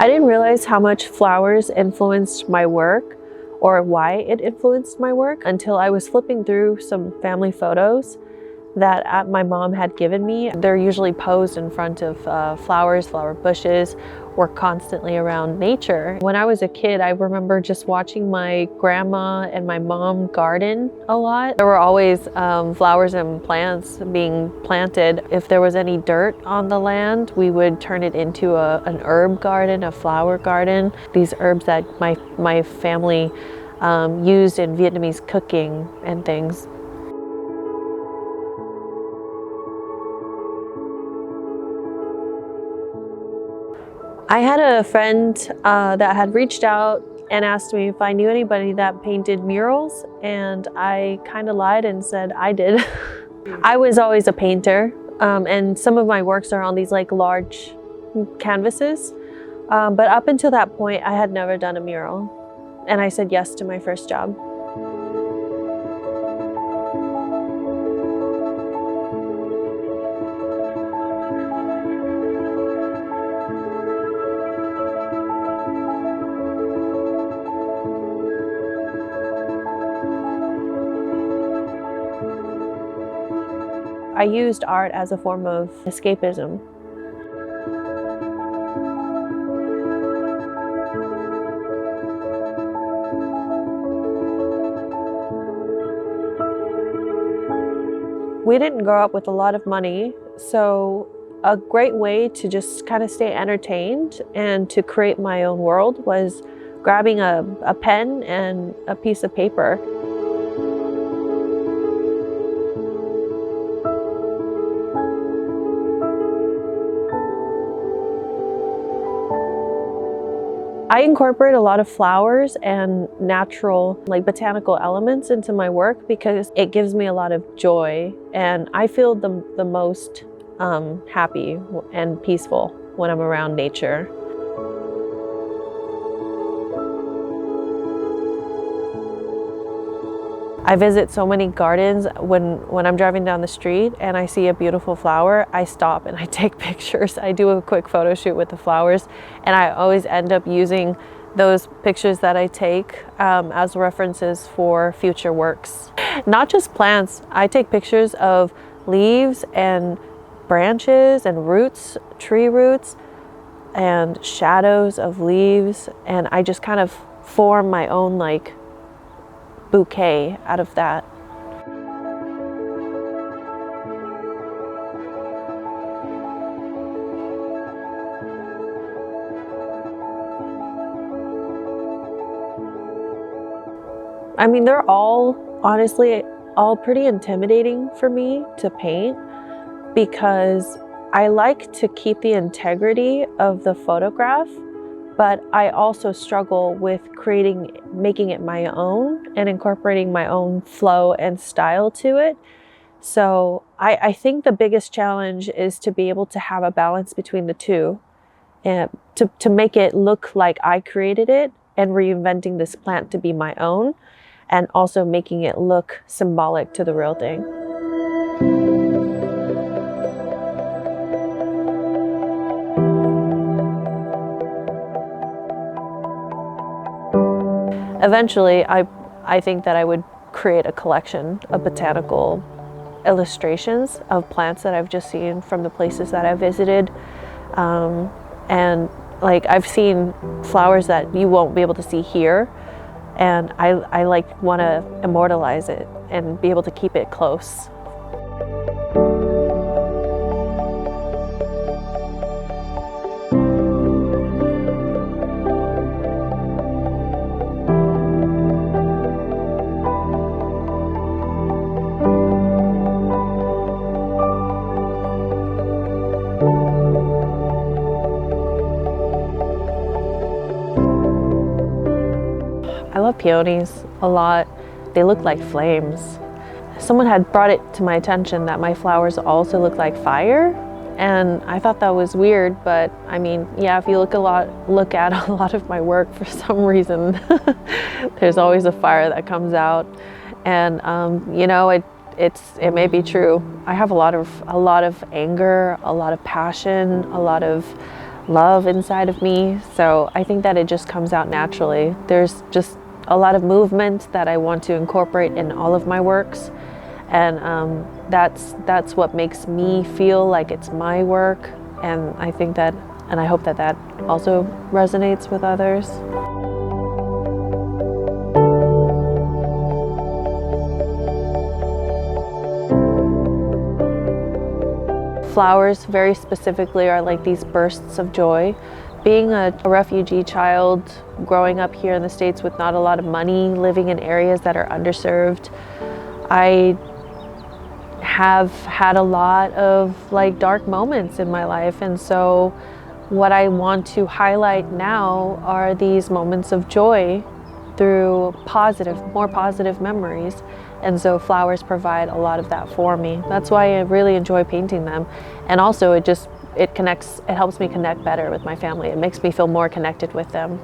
I didn't realize how much flowers influenced my work or why it influenced my work until I was flipping through some family photos that my mom had given me. They're usually posed in front of flowers, flower bushes. We're constantly around nature. When I was a kid, I remember just watching my grandma and my mom garden a lot. There were always flowers and plants being planted. If there was any dirt on the land, we would turn it into an herb garden, a flower garden. These herbs that my family used in Vietnamese cooking and things. I had a friend that had reached out and asked me if I knew anybody that painted murals, and I kind of lied and said I did. I was always a painter, and some of my works are on these like large canvases, but up until that point I had never done a mural, and I said yes to my first job. I used art as a form of escapism. We didn't grow up with a lot of money, so a great way to just kind of stay entertained and to create my own world was grabbing a pen and a piece of paper. I incorporate a lot of flowers and natural, like botanical elements into my work because it gives me a lot of joy, and I feel the most happy and peaceful when I'm around nature. I visit so many gardens. When I'm driving down the street and I see a beautiful flower, I stop and I take pictures. I do a quick photo shoot with the flowers, and I always end up using those pictures that I take as references for future works. Not just plants, I take pictures of leaves and branches and roots, tree roots, and shadows of leaves, and I just kind of form my own like bouquet out of that. I mean, they're all, honestly, all pretty intimidating for me to paint because I like to keep the integrity of the photograph, but I also struggle with making it my own and incorporating my own flow and style to it. So I think the biggest challenge is to be able to have a balance between the two, and to make it look like I created it and reinventing this plant to be my own, and also making it look symbolic to the real thing. Eventually, I think that I would create a collection of botanical illustrations of plants that I've just seen from the places that I've visited. And like I've seen flowers that you won't be able to see here, and I like want to immortalize it and be able to keep it close. I love peonies a lot. They look like flames. Someone had brought it to my attention that my flowers also look like fire, and I thought that was weird, but I mean, yeah, if you look at a lot of my work, for some reason, there's always a fire that comes out, and you know, it may be true. I have a lot of anger, a lot of passion, a lot of love inside of me. So I think that it just comes out naturally. There's just a lot of movement that I want to incorporate in all of my works. And that's what makes me feel like it's my work. And I think that, and I hope that that also resonates with others. Flowers very specifically are like these bursts of joy. Being a refugee child, growing up here in the States with not a lot of money, living in areas that are underserved, I have had a lot of like dark moments in my life. And so what I want to highlight now are these moments of joy through more positive memories. And so flowers provide a lot of that for me. That's why I really enjoy painting them. And also it helps me connect better with my family. It makes me feel more connected with them.